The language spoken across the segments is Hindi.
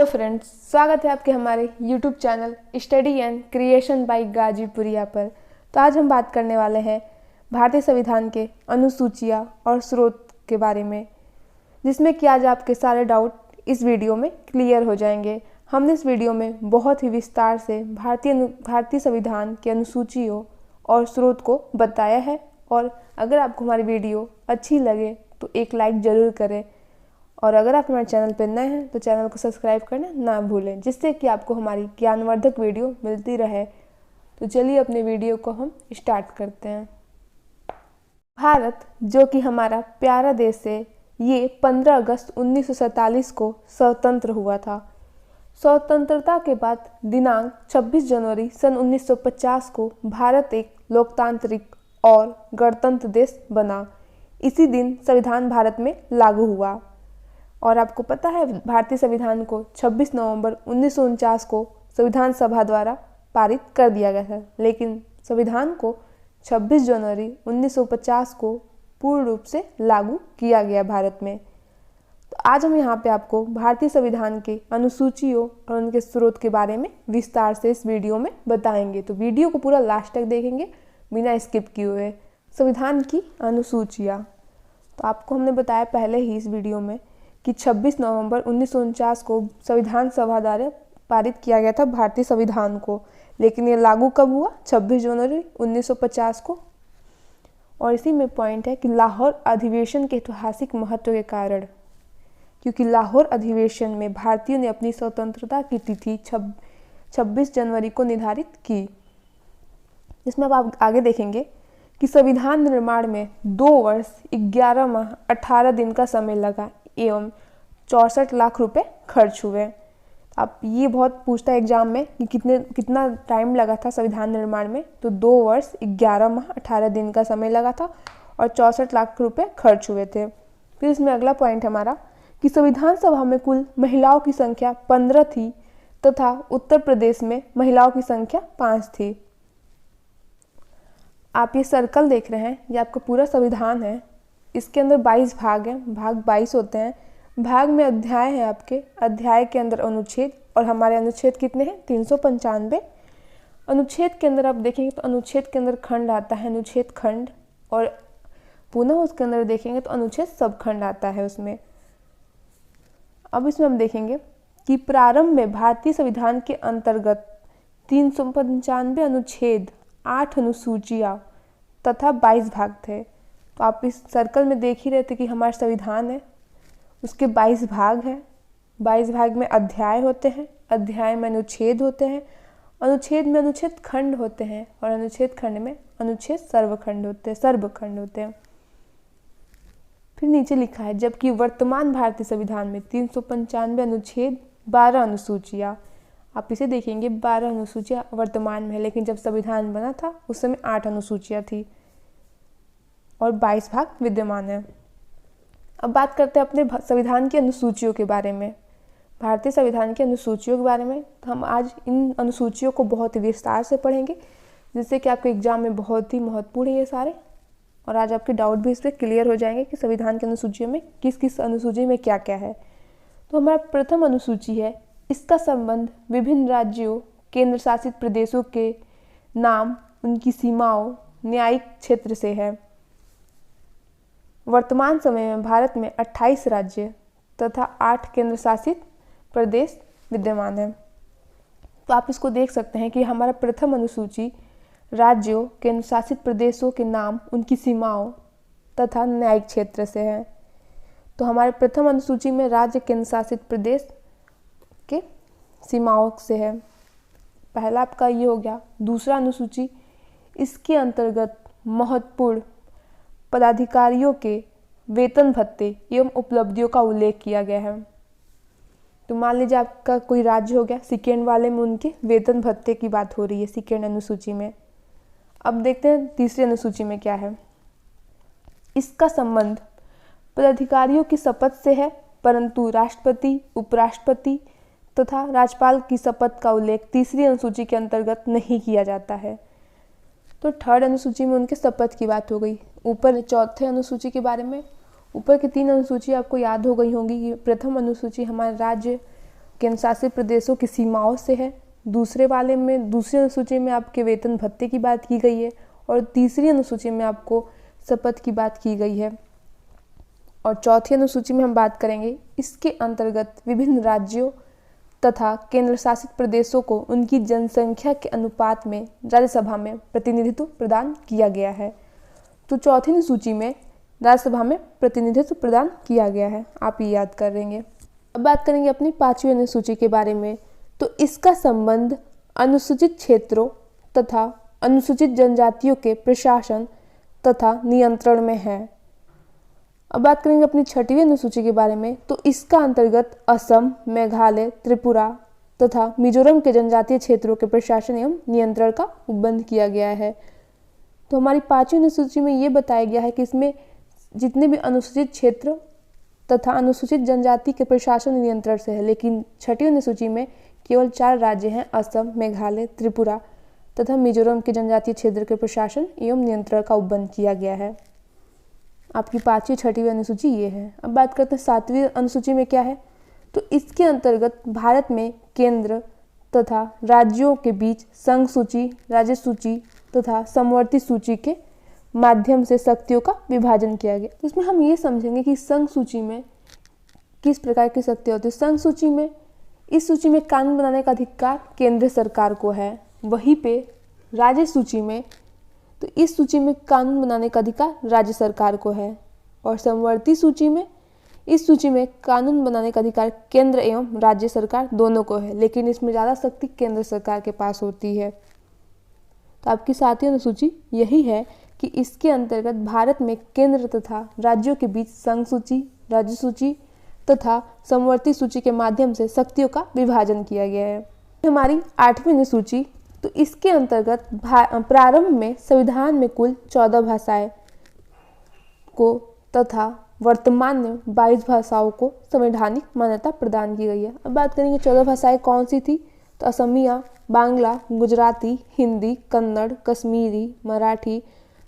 फ्रेंड्स, स्वागत है आपके हमारे YouTube channel study and creation by Ghazipuriya पर। तो आज हम बात करने वाले हैं भारतीय संविधान के अनुसूचियाँ और स्रोत के बारे में, जिसमें कि आज आपके सारे डाउट इस वीडियो में क्लियर हो जाएंगे। हमने इस वीडियो में बहुत ही विस्तार से भारतीय संविधान के अनुसूचियों और स्रोत को बताया है। और अगर आपको हमारी वीडियो अच्छी लगे तो एक लाइक ज़रूर करें, और अगर आप हमारे चैनल पर नए हैं तो चैनल को सब्सक्राइब करना ना भूलें, जिससे कि आपको हमारी ज्ञानवर्धक वीडियो मिलती रहे। तो चलिए अपने वीडियो को हम स्टार्ट करते हैं। भारत, जो कि हमारा प्यारा देश है, ये 15 अगस्त 1947 को स्वतंत्र हुआ था। स्वतंत्रता के बाद दिनांक 26 जनवरी सन 1950 को भारत एक लोकतांत्रिक और गणतंत्र देश बना। इसी दिन संविधान भारत में लागू हुआ। और आपको पता है, भारतीय संविधान को 26 नवंबर 1949 को संविधान सभा द्वारा पारित कर दिया गया था, लेकिन संविधान को 26 जनवरी 1950 को पूर्ण रूप से लागू किया गया भारत में। तो आज हम यहाँ पे आपको भारतीय संविधान के अनुसूचियों और उनके स्रोत के बारे में विस्तार से इस वीडियो में बताएंगे। तो वीडियो को पूरा लास्ट तक देखेंगे बिना स्किप किए हुए। संविधान की अनुसूचियाँ, तो आपको हमने बताया पहले ही इस वीडियो में कि 26 नवंबर 1949 को संविधान सभा द्वारा पारित किया गया था भारतीय संविधान को, लेकिन ये लागू कब हुआ? 26 जनवरी 1950 को। और इसी में पॉइंट है कि लाहौर अधिवेशन के ऐतिहासिक महत्व के कारण, क्योंकि लाहौर अधिवेशन में भारतीयों ने अपनी स्वतंत्रता की तिथि 26 जनवरी को निर्धारित की। इसमें अब आप आगे देखेंगे कि संविधान निर्माण में 2 वर्ष 11 माह 18 दिन का समय लगा एवं 64 लाख रुपए खर्च हुए। अब ये बहुत पूछता है एग्जाम में कि कितना टाइम लगा था संविधान निर्माण में। तो 2 वर्ष 11 माह 18 दिन का समय लगा था और 64 लाख रुपए खर्च हुए थे। फिर इसमें अगला पॉइंट हमारा कि संविधान सभा में कुल महिलाओं की संख्या 15 थी तथा उत्तर प्रदेश में महिलाओं की संख्या 5 थी। आप ये सर्कल देख रहे हैं, ये आपका पूरा संविधान है। इसके अंदर 22 भाग हैं, भाग 22 होते हैं। भाग में अध्याय है आपके, अध्याय के अंदर अनुच्छेद, और हमारे अनुच्छेद कितने हैं? 395। अनुच्छेद के अंदर आप देखेंगे तो अनुच्छेद के अंदर खंड आता है, अनुच्छेद खंड, और पुनः उसके अंदर देखेंगे तो अनुच्छेद सब खंड आता है उसमें। अब इसमें हम देखेंगे कि प्रारंभ में भारतीय संविधान के अंतर्गत 395 अनुच्छेद, 8 अनुसूचियाँ तथा 22 भाग थे। तो आप इस सर्कल में देख ही रहे थे कि हमारा संविधान है, उसके 22 भाग हैं। 22 भाग में अध्याय होते हैं, अध्याय में अनुच्छेद होते हैं, अनुच्छेद में अनुच्छेद खंड होते हैं, और अनुच्छेद खंड में अनुच्छेद सर्वखंड होते हैं। फिर नीचे लिखा है, जबकि वर्तमान भारतीय संविधान में 395 अनुच्छेद, 12 अनुसूचियाँ। आप इसे देखेंगे 12 अनुसूचियाँ वर्तमान में है, लेकिन जब संविधान बना था उस समय 8 अनुसूचियाँ थी और 22 भाग विद्यमान है। अब बात करते हैं अपने संविधान की अनुसूचियों के बारे में, भारतीय संविधान की अनुसूचियों के बारे में। तो हम आज इन अनुसूचियों को बहुत ही विस्तार से पढ़ेंगे, जिससे कि आपके एग्जाम में बहुत ही महत्वपूर्ण है ये सारे, और आज आपके डाउट भी इस पर क्लियर हो जाएंगे कि संविधान की अनुसूचियों में किस किस अनुसूची में क्या क्या है। तो हमारा प्रथम अनुसूची है, इसका संबंध विभिन्न राज्यों, केंद्र शासित प्रदेशों के नाम, उनकी सीमाओं, न्यायिक क्षेत्र से है। वर्तमान समय में भारत में 28 राज्य तथा 8 केंद्र शासित प्रदेश विद्यमान है। तो आप इसको देख सकते हैं कि हमारा प्रथम अनुसूची राज्यों, केंद्र शासित प्रदेशों के नाम, उनकी सीमाओं तथा न्यायिक क्षेत्र से है। तो हमारे प्रथम अनुसूची में राज्य, केंद्र शासित प्रदेश के सीमाओं से है। पहला आपका ये हो गया। दूसरा अनुसूची, इसके अंतर्गत महत्वपूर्ण पदाधिकारियों के वेतन भत्ते एवं उपलब्धियों का उल्लेख किया गया है। तो मान लीजिए आपका कोई राज्य हो गया, सेकेंड वाले में उनके वेतन भत्ते की बात हो रही है सेकेंड अनुसूची में। अब देखते हैं तीसरी अनुसूची में क्या है। इसका संबंध पदाधिकारियों की शपथ से है, परंतु राष्ट्रपति, उपराष्ट्रपति तथा राज्यपाल की शपथ का उल्लेख तीसरी अनुसूची के अंतर्गत नहीं किया जाता है। तो थर्ड अनुसूची में उनके शपथ की बात हो गई। ऊपर चौथे अनुसूची के बारे में ऊपर की तीन अनुसूची आपको याद हो गई होंगी कि प्रथम अनुसूची हमारे राज्य केंद्र शासित प्रदेशों की सीमाओं से है। दूसरी अनुसूची में आपके वेतन भत्ते की बात की गई है और तीसरी अनुसूची में आपको शपथ की बात की गई है। और चौथी अनुसूची में हम बात करेंगे, इसके अंतर्गत विभिन्न राज्यों तथा केंद्र शासित प्रदेशों को उनकी जनसंख्या के अनुपात में राज्यसभा में प्रतिनिधित्व प्रदान किया गया है। तो चौथी अनुसूची में राज्यसभा में प्रतिनिधित्व प्रदान किया गया है, आप ये याद कर लेंगे। अब बात करेंगे अपनी पांचवी अनुसूची के बारे में। तो इसका संबंध अनुसूचित क्षेत्रों तथा अनुसूचित जनजातियों के प्रशासन तथा नियंत्रण में है। अब बात करेंगे अपनी छठवीं अनुसूची के बारे में। तो इसका अंतर्गत असम, मेघालय, त्रिपुरा तथा मिजोरम के जनजातीय क्षेत्रों के प्रशासन एवं नियंत्रण का उपबंध किया गया है। तो हमारी पांचवी अनुसूची में ये बताया गया है कि इसमें जितने भी अनुसूचित क्षेत्र तथा अनुसूचित जनजाति के प्रशासन नियंत्रण से है, लेकिन छठी अनुसूची में केवल 4 राज्य हैं, असम, मेघालय, त्रिपुरा तथा मिजोरम के जनजातीय क्षेत्र के प्रशासन एवं नियंत्रण का उपबंध किया गया है। आपकी पांचवी छठवीं अनुसूची ये है। अब बात करते हैं सातवीं अनुसूची में क्या है। तो इसके अंतर्गत भारत में केंद्र तथा राज्यों के बीच संघ सूची, राज्य सूची तथा समवर्ती सूची के माध्यम से शक्तियों का विभाजन किया गया। तो इसमें हम ये समझेंगे कि संघ सूची में किस प्रकार की शक्तियाँ होती है। संघ सूची में, इस सूची में कानून बनाने का अधिकार केंद्र सरकार को है। वहीं पे राज्य सूची में, तो इस सूची में कानून बनाने का अधिकार राज्य सरकार को है। और समवर्ती सूची में, इस सूची में कानून बनाने का अधिकार केंद्र एवं राज्य सरकार दोनों को है, लेकिन इसमें ज़्यादा शक्ति केंद्र सरकार के पास होती है। तो आपकी सातवीं अनुसूची यही है कि इसके अंतर्गत भारत में केंद्र तथा राज्यों के बीच संघ सूची, राज्य सूची तथा समवर्ती सूची के माध्यम से शक्तियों का विभाजन किया गया है। हमारी आठवीं अनुसूची, तो इसके अंतर्गत प्रारंभ में संविधान में कुल 14 भाषाएं को तथा वर्तमान में 22 भाषाओं को संवैधानिक मान्यता प्रदान की गई है। अब बात करेंगे 14 भाषाएं कौन सी थी। तो असमिया, बांग्ला, गुजराती, हिंदी, कन्नड़, कश्मीरी, मराठी,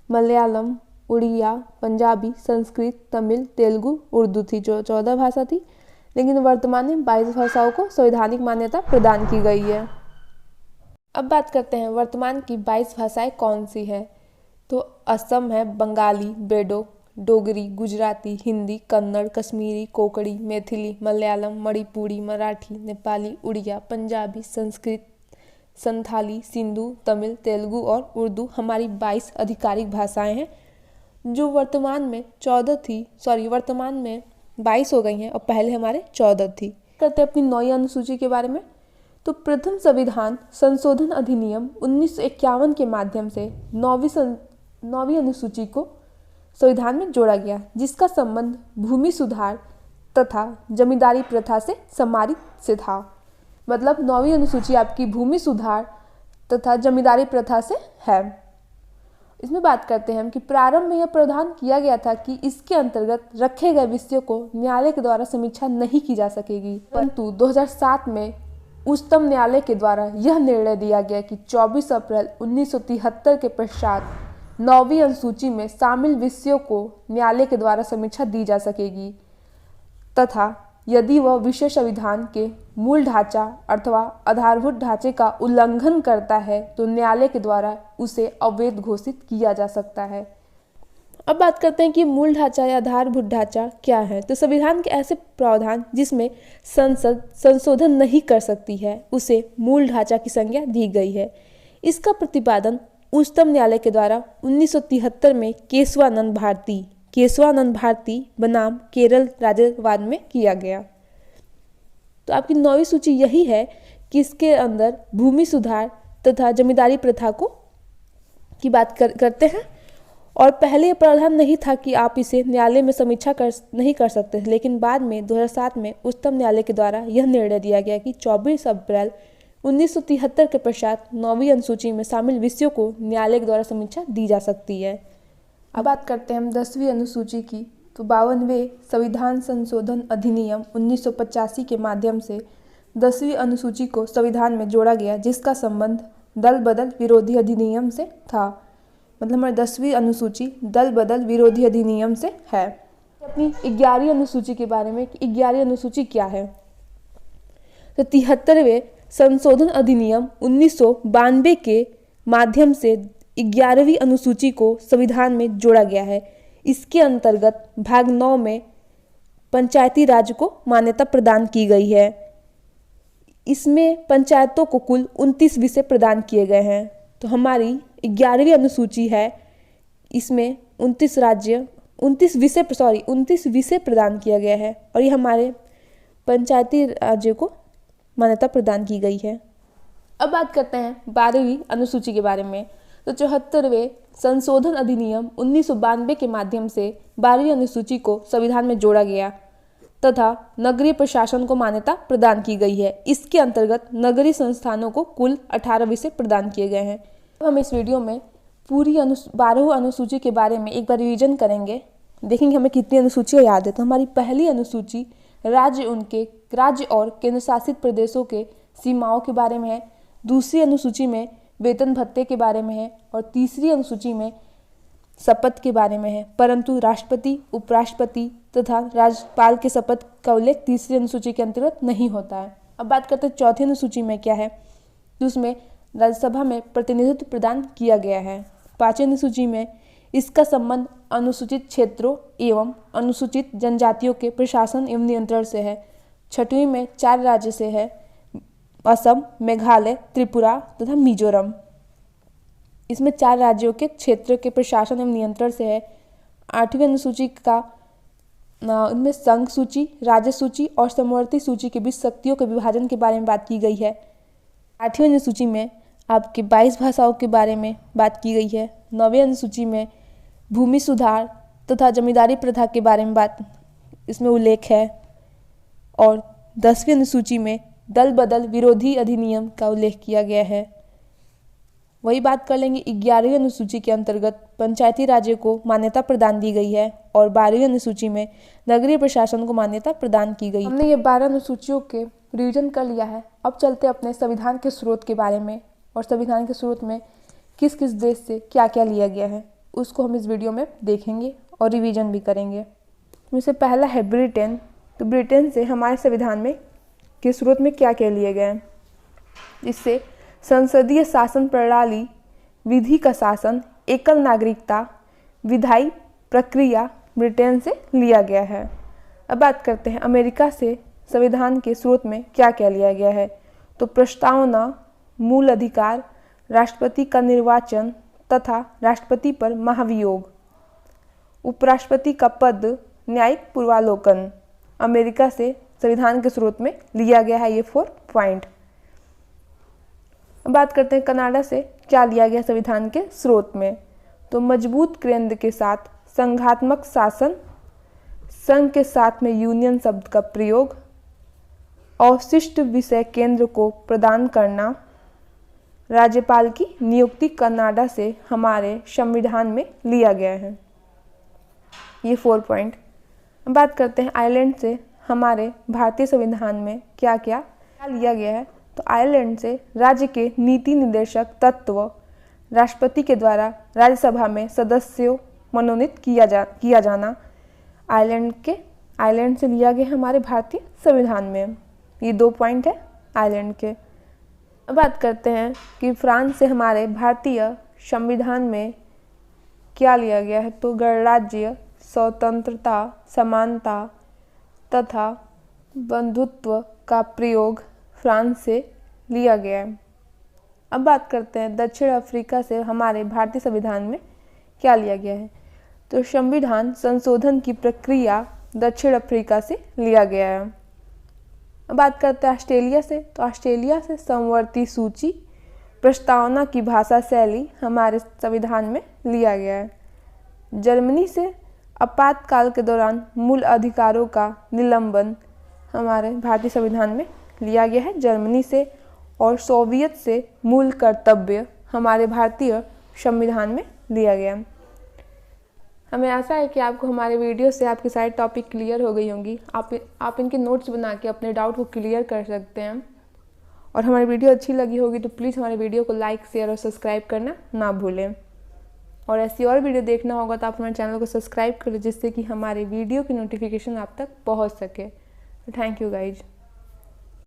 मलयालम, उड़िया, पंजाबी, संस्कृत, तमिल, तेलुगु, उर्दू थी, जो 14 भाषा थी। लेकिन वर्तमान में 22 भाषाओं को संवैधानिक मान्यता प्रदान की गई है। अब बात करते हैं वर्तमान की 22 भाषाएं कौन सी है। तो असम है बंगाली, बेडो, डोगरी, गुजराती, हिंदी, कन्नड़, कश्मीरी, कोंकणी, मैथिली, मलयालम, मणिपुरी, मराठी, नेपाली, उड़िया, पंजाबी, संस्कृत, संथाली, सिंधु, तमिल, तेलुगु और उर्दू हमारी 22 आधिकारिक भाषाएं हैं, जो वर्तमान में 22 हो गई हैं और पहले हमारे 14 थी। करते हैं अपनी 9वीं अनुसूची के बारे में। तो प्रथम संविधान संशोधन अधिनियम 1951 के माध्यम से 9वीं अनुसूची को संविधान में जोड़ा गया, जिसका संबंध भूमि सुधार तथा जमींदारी प्रथा से समारित से था। मतलब 9वीं अनुसूची आपकी भूमि सुधार तथा जमींदारी प्रथा से है। इसमें बात करते हैं हम कि प्रारंभ में यह प्रावधान किया गया था कि इसके अंतर्गत रखे गए विषयों को न्यायालय के द्वारा समीक्षा नहीं की जा सकेगी, परंतु 2007 में उच्चतम न्यायालय के द्वारा यह निर्णय दिया गया कि 24 अप्रैल 1973 के पश्चात 9वीं अनुसूची में शामिल विषयों को न्यायालय के द्वारा समीक्षा दी जा सकेगी तथा यदि वह विषय संविधान के मूल ढांचा अथवा आधारभूत ढांचे का उल्लंघन करता है तो न्यायालय के द्वारा उसे अवैध घोषित किया जा सकता है। अब बात करते हैं कि मूल ढांचा या आधारभूत ढांचा क्या है। तो संविधान के ऐसे प्रावधान जिसमें संसद संशोधन नहीं कर सकती है उसे मूल ढांचा की संज्ञा दी गई है। इसका प्रतिपादन उच्चतम न्यायालय के द्वारा 1973 में केशवानंद भारती बनाम केरल राज्यवाद में किया गया। तो आपकी 9वीं सूची यही है कि इसके अंदर भूमि सुधार तथा जमींदारी प्रथा की बात करते हैं। और पहले यह प्रावधान नहीं था कि आप इसे न्यायालय में समीक्षा नहीं कर सकते, लेकिन बाद में 2007 में उच्चतम न्यायालय के द्वारा यह निर्णय दिया गया कि 24 अप्रैल 1973 के पश्चात 9वीं अनुसूची में शामिल विषयों को न्यायालय के द्वारा समीक्षा दी जा सकती है। अब बात करते हैं हम 10वीं अनुसूची की। तो 52वें संविधान संशोधन अधिनियम 1985 के माध्यम से 10वीं अनुसूची को संविधान में जोड़ा गया, जिसका संबंध दल बदल विरोधी अधिनियम से था। मतलब हमारी 10वीं अनुसूची दल बदल विरोधी अधिनियम से है। अपनी 11वीं अनुसूची के बारे में, 11वीं अनुसूची क्या है। तो 73वें संशोधन अधिनियम 1992 के माध्यम से 11वीं अनुसूची को संविधान में जोड़ा गया है। इसके अंतर्गत भाग 9 में पंचायती राज को मान्यता प्रदान की गई है। इसमें पंचायतों को कुल 29 विषय प्रदान किए गए हैं। तो हमारी 11वीं अनुसूची है, इसमें 29 विषय प्रदान किया गया है और ये हमारे पंचायती राज्य को मान्यता प्रदान की गई है। अब बात करते हैं 12वीं अनुसूची के बारे में। तो 74वें संशोधन अधिनियम 1992 के माध्यम से 12वीं अनुसूची को संविधान में जोड़ा गया तथा नगरीय प्रशासन को मान्यता प्रदान की गई है। इसके अंतर्गत नगरीय संस्थानों को कुल 18 विषय प्रदान किए गए हैं। हम इस वीडियो में पूरी 12वीं अनुसूची के बारे में एक बार रिवीजन करेंगे, देखेंगे हमें कितनी अनुसूचियाँ याद है। तो हमारी पहली अनुसूची राज्य और केंद्र शासित प्रदेशों के सीमाओं के बारे में है। दूसरी अनुसूची में वेतन भत्ते के बारे में है और तीसरी अनुसूची में शपथ के बारे में है, परंतु राष्ट्रपति, उपराष्ट्रपति तथा राज्यपाल के शपथ का उल्लेख तीसरी अनुसूची के अंतर्गत नहीं होता है। अब बात करते हैं चौथी अनुसूची में क्या है, तो उसमें राज्यसभा में प्रतिनिधित्व प्रदान किया गया है। पांचवी अनुसूची में इसका संबंध अनुसूचित क्षेत्रों एवं अनुसूचित जनजातियों के प्रशासन एवं नियंत्रण से है। छठवीं में 4 राज्य से है, असम, मेघालय, त्रिपुरा तथा मिजोरम। इसमें 4 राज्यों के क्षेत्र के प्रशासन एवं नियंत्रण से है। 8वीं अनुसूची का इनमें संघ सूची, राज्य सूची और समवर्ती सूची के बीच शक्तियों के विभाजन के बारे में बात की गई है। 8वीं अनुसूची में आपके 22 भाषाओं के बारे में बात की गई है। 9वीं अनुसूची में भूमि सुधार तथा जमींदारी प्रथा के बारे में बात इसमें उल्लेख है और 10वीं अनुसूची में दल बदल विरोधी अधिनियम का उल्लेख किया गया है। वही बात कर लेंगे 11वीं अनुसूची के अंतर्गत पंचायती राज्य को मान्यता प्रदान दी गई है और 12वीं अनुसूची में नगरीय प्रशासन को मान्यता प्रदान की गई। हमने ये 12 अनुसूचियों के रिवीजन कर लिया है। अब चलते अपने संविधान के स्रोत के बारे में और संविधान के स्रोत में किस किस देश से क्या क्या लिया गया है उसको हम इस वीडियो में देखेंगे और रिवीजन भी करेंगे। इसमें पहला है ब्रिटेन। तो ब्रिटेन से हमारे संविधान में के स्रोत में क्या क्या लिए गए हैं, इससे संसदीय शासन प्रणाली, विधि का शासन, एकल नागरिकता, विधायी प्रक्रिया ब्रिटेन से लिया गया है। अब बात करते हैं अमेरिका से संविधान के स्रोत में क्या क्या लिया गया है। तो प्रस्तावना, मूल अधिकार, राष्ट्रपति का निर्वाचन तथा राष्ट्रपति पर महाभियोग, उपराष्ट्रपति का पद, न्यायिक पूर्वावलोकन अमेरिका से संविधान के स्रोत में लिया गया है। ये 4 पॉइंट। बात करते हैं कनाडा से क्या लिया गया संविधान के स्रोत में। तो मजबूत केंद्र के साथ संघात्मक शासन, संघ के साथ में यूनियन शब्द का प्रयोग, अवशिष्ट विषय केंद्र को प्रदान करना, राज्यपाल की नियुक्ति कनाडा से हमारे संविधान में लिया गया है। ये 4 पॉइंट। बात करते हैं आयरलैंड से हमारे भारतीय संविधान में क्या क्या लिया गया है। तो आयरलैंड से राज्य के नीति निर्देशक तत्व राष्ट्रपति के द्वारा राज्यसभा में सदस्यों मनोनीत किया जाना आयरलैंड से लिया गया हमारे भारतीय संविधान में। ये 2 पॉइंट है आयरलैंड के। अब बात करते हैं कि फ्रांस से हमारे भारतीय संविधान में क्या लिया गया है। तो गणराज्य, स्वतंत्रता, समानता तथा बंधुत्व का प्रयोग फ्रांस से लिया गया है। अब बात करते हैं दक्षिण अफ्रीका से हमारे भारतीय संविधान में क्या लिया गया है। तो संविधान संशोधन की प्रक्रिया दक्षिण अफ्रीका से लिया गया है। अब बात करते हैं ऑस्ट्रेलिया से। तो ऑस्ट्रेलिया से समवर्ती सूची, प्रस्तावना की भाषा शैली हमारे संविधान में लिया गया है। जर्मनी से आपातकाल के दौरान मूल अधिकारों का निलंबन हमारे भारतीय संविधान में लिया गया है जर्मनी से। और सोवियत से मूल कर्तव्य हमारे भारतीय संविधान में लिया गया। हमें आशा है कि आपको हमारे वीडियो से आपके सारे टॉपिक क्लियर हो गई होंगी। आप इनके नोट्स बना के अपने डाउट को क्लियर कर सकते हैं। और हमारी वीडियो अच्छी लगी होगी तो प्लीज़ हमारे वीडियो को लाइक, शेयर और सब्सक्राइब करना ना भूलें। और ऐसी और वीडियो देखना होगा तो आप हमारे चैनल को सब्सक्राइब करें जिससे कि हमारे वीडियो की नोटिफिकेशन आप तक पहुंच सके। Thank you guys.